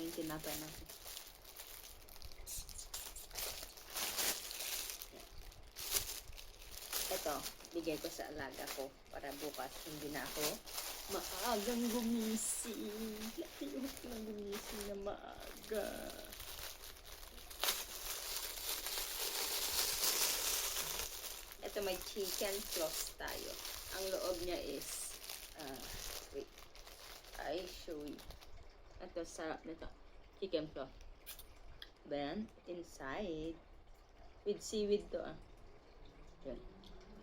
yung tinapay natin. Ito, bigay ko sa alaga ko para bukas hindi na ako maagang gumising. Ayoko lang gumising na maaga. Ito may chicken floss tayo. Ang loob niya is, wait, I show you. Ito, sarap nito. Chicken floss. Then, inside, with seaweed to Yan.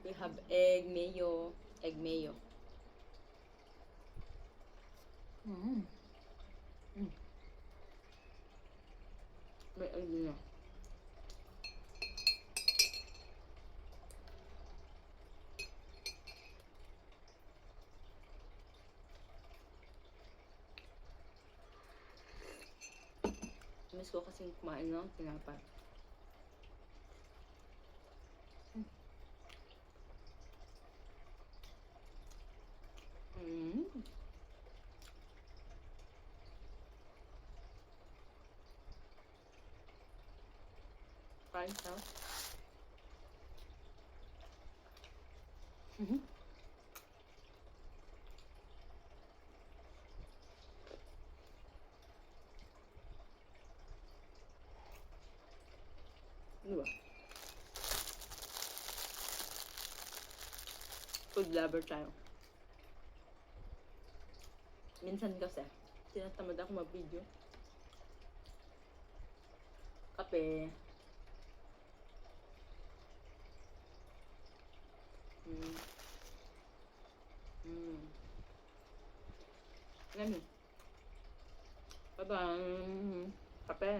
We have egg mayo. Egg mayo. May egg na. Miss ko kasing kumain ng tinapay. Kain ka? Ano ba? Food lover tayo. Minsan kasi, tinatamad ako mag-video. Kape. Ganun. Bye-bye. Kape.